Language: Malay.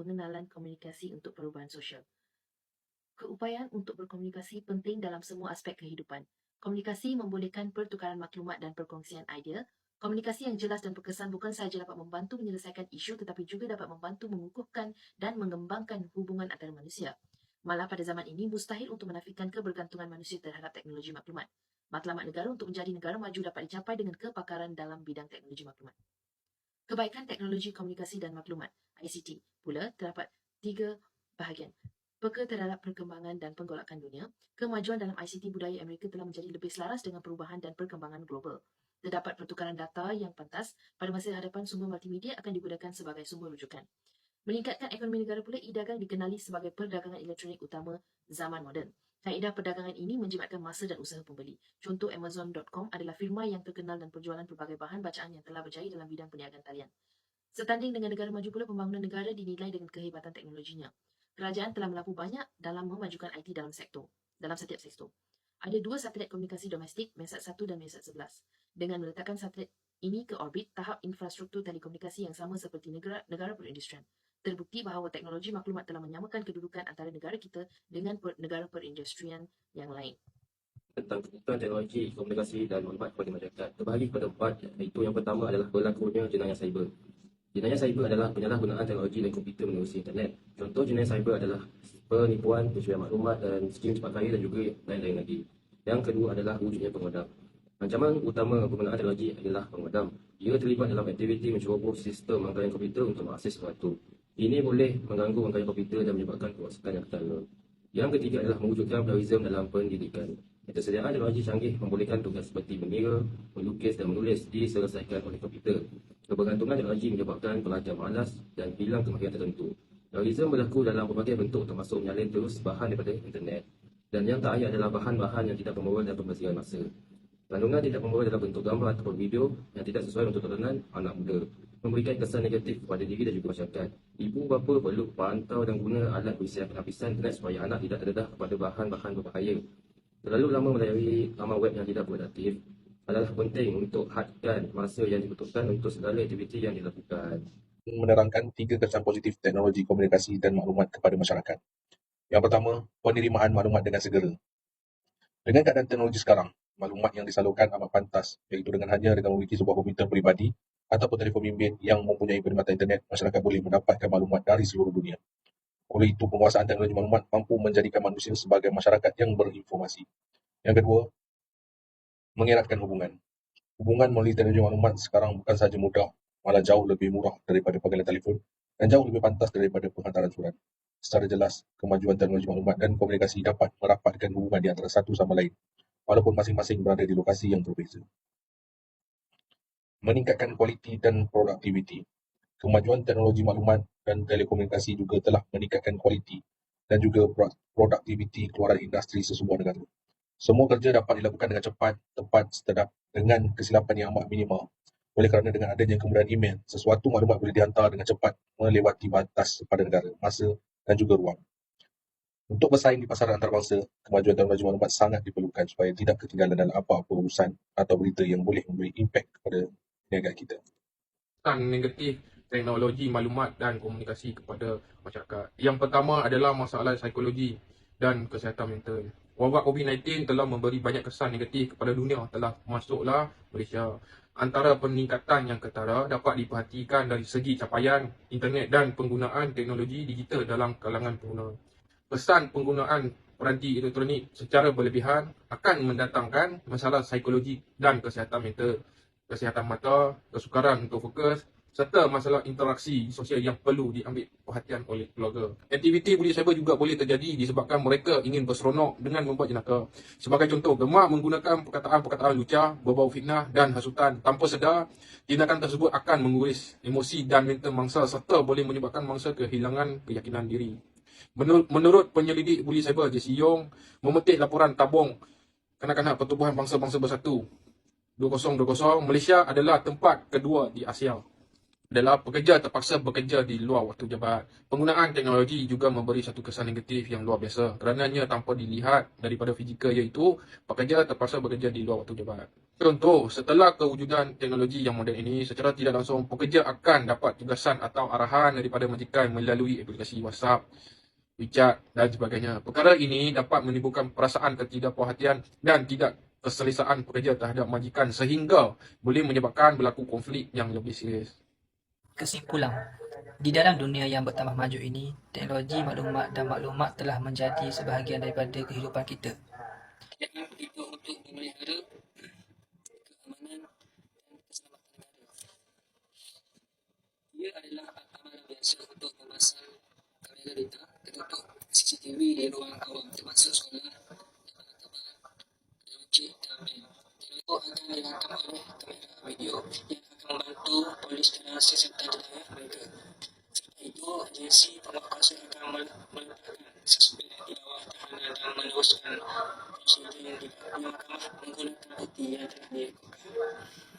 pengenalan komunikasi untuk perubahan sosial. Keupayaan untuk berkomunikasi penting dalam semua aspek kehidupan. Komunikasi membolehkan pertukaran maklumat dan perkongsian idea. Komunikasi yang jelas dan berkesan bukan sahaja dapat membantu menyelesaikan isu tetapi juga dapat membantu mengukuhkan dan mengembangkan hubungan antara manusia. Malah pada zaman ini mustahil untuk menafikan kebergantungan manusia terhadap teknologi maklumat. Matlamat negara untuk menjadi negara maju dapat dicapai dengan kepakaran dalam bidang teknologi maklumat. Kebaikan teknologi komunikasi dan maklumat (ICT) pula terdapat 3 bahagian. Peka terhadap perkembangan dan penggolakan dunia, kemajuan dalam ICT budaya Amerika telah menjadi lebih selaras dengan perubahan dan perkembangan global. Terdapat pertukaran data yang pantas, pada masa hadapan sumber multimedia akan digunakan sebagai sumber rujukan. Meningkatkan ekonomi negara pula, e-dagang dikenali sebagai perdagangan elektronik utama zaman moden. Kaedah perdagangan ini menjimatkan masa dan usaha pembeli. Contoh Amazon.com adalah firma yang terkenal dan perjualan pelbagai bahan bacaan yang telah berjaya dalam bidang perniagaan talian. Setanding dengan negara maju pula, pembangunan negara dinilai dengan kehebatan teknologinya. Kerajaan telah melakukan banyak dalam memajukan IT dalam setiap sektor. Ada 2 satelit komunikasi domestik, Mensat 1 dan Mensat 11. Dengan meletakkan satelit ini ke orbit, tahap infrastruktur telekomunikasi yang sama seperti negara perindustrian. Terbukti bahawa teknologi maklumat telah menyamakan kedudukan antara negara kita dengan negara perindustrian yang lain. Tentang kebutuhan teknologi, komunikasi dan maklumat kepada masyarakat terbahagi kepada 4, iaitu yang pertama adalah berlakunya jenayah cyber. Jenayah cyber adalah penyalahgunaan teknologi dan komputer menerusi internet. Contoh jenayah cyber adalah penipuan, pencurian maklumat dan skim cepat kaya dan juga lain-lain lagi. Yang kedua adalah wujudnya pengodam. Ancaman utama penggunaan teknologi adalah pengodam. Ia terlibat dalam aktiviti menceroboh sistem rangkaian komputer untuk mengakses sesuatu. Ini boleh mengganggu rangkaian komputer dan menyebabkan kerosakan yang ketara. Yang ketiga adalah mewujudkan pluralisme dalam pendidikan. Ketersediaan teknologi canggih membolehkan tugas seperti mengira, melukis dan menulis diselesaikan oleh komputer. Kebergantungan teknologi menyebabkan pelajar malas dan hilang kemahiran tertentu. Pluralisme berlaku dalam berbagai bentuk termasuk menyalin terus bahan daripada internet. Dan yang terakhir adalah bahan-bahan yang tidak membawa dan pembelajaran masa. Kandungan tidak membawa dalam bentuk gambar ataupun video yang tidak sesuai untuk tontonan anak muda. Memberikan kesan negatif kepada diri dan juga masyarakat. Ibu bapa perlu pantau dan guna alat berisian penapisan internet supaya anak tidak terdedah kepada bahan-bahan berbahaya. Terlalu lama melayari laman web yang tidak produktif adalah penting untuk hadkan masa yang dibutuhkan untuk segala aktiviti yang dilakukan. Menerangkan 3 kesan positif teknologi komunikasi dan maklumat kepada masyarakat. Yang pertama, penerimaan maklumat dengan segera. Dengan keadaan teknologi sekarang, maklumat yang disalurkan amat pantas, iaitu dengan memiliki sebuah komputer peribadi ataupun telefon bimbit yang mempunyai perkhidmatan internet, masyarakat boleh mendapatkan maklumat dari seluruh dunia. Oleh itu, penguasaan teknologi maklumat mampu menjadikan manusia sebagai masyarakat yang berinformasi. Yang kedua, mengeratkan hubungan. Hubungan melalui teknologi maklumat sekarang bukan sahaja mudah, malah jauh lebih murah daripada panggilan telefon dan jauh lebih pantas daripada penghantaran surat. Secara jelas, kemajuan teknologi maklumat dan komunikasi dapat merapatkan hubungan di antara satu sama lain, walaupun masing-masing berada di lokasi yang berbeza. Meningkatkan kualiti dan produktiviti. Kemajuan teknologi maklumat dan telekomunikasi juga telah meningkatkan kualiti dan juga produktiviti keluaran industri sesebuah negara. Semua kerja dapat dilakukan dengan cepat, tepat, sedap dengan kesilapan yang amat minimal. Oleh kerana dengan adanya kemudahan email, sesuatu maklumat boleh dihantar dengan cepat melewati batas pada negara, masa dan juga ruang. Untuk bersaing di pasaran antarabangsa, kemajuan teknologi maklumat sangat diperlukan supaya tidak ketinggalan dalam apa-apa urusan atau berita yang boleh memberi impak kepada perniagaan kita. Negatif teknologi maklumat dan komunikasi kepada masyarakat. Yang pertama adalah masalah psikologi dan kesihatan mental. Wabak COVID-19 telah memberi banyak kesan negatif kepada dunia, telah masuklah Malaysia. Antara peningkatan yang ketara dapat diperhatikan dari segi capaian internet dan penggunaan teknologi digital dalam kalangan pengguna. Kesan penggunaan peranti elektronik secara berlebihan akan mendatangkan masalah psikologi dan kesihatan mental, kesihatan mata, kesukaran untuk fokus, serta masalah interaksi sosial yang perlu diambil perhatian oleh keluarga. Aktiviti bully cyber juga boleh terjadi disebabkan mereka ingin berseronok dengan membuat jenaka. Sebagai contoh, gemar menggunakan perkataan-perkataan lucah, berbau fitnah dan hasutan. Tanpa sedar, tindakan tersebut akan menguris emosi dan mental mangsa serta boleh menyebabkan mangsa kehilangan keyakinan diri. Menurut penyelidik bully cyber JC Yong, memetik laporan tabung kanak-kanak Pertubuhan Bangsa-Bangsa Bersatu 2020, Malaysia adalah tempat kedua di Asia adalah pekerja terpaksa bekerja di luar waktu jabat. Penggunaan teknologi juga memberi satu kesan negatif yang luar biasa kerananya tanpa dilihat daripada fizikal, iaitu pekerja terpaksa bekerja di luar waktu jabat. Contoh, setelah kewujudan teknologi yang moden ini, secara tidak langsung pekerja akan dapat tugasan atau arahan daripada majikan melalui aplikasi WhatsApp, WeChat dan sebagainya. Perkara ini dapat menimbulkan perasaan ketidakpuas hatian dan tidak keselesaan pekerja terhadap majikan sehingga boleh menyebabkan berlaku konflik yang lebih serius. Kesimpulan, di dalam dunia yang bertambah maju ini, teknologi maklumat dan maklumat telah menjadi sebahagian daripada kehidupan kita. Jangan kita untuk memelihara keamanan dan keselamatan negara. Ia adalah amalan biasa untuk memasang kamera data tertutup CCTV di ruang awam termasuk sekolah, tempat masjid dan bank. Itu akan dirakam oleh kamera video yang akan membantu polis dalam siasatan jenayah mereka. Selain itu, agensi penguatkuasa akan meletakkan suspek di bawah tahanan dan meneruskan prosedur yang di mahkamah menggunakan bukti yang telah direkodkan.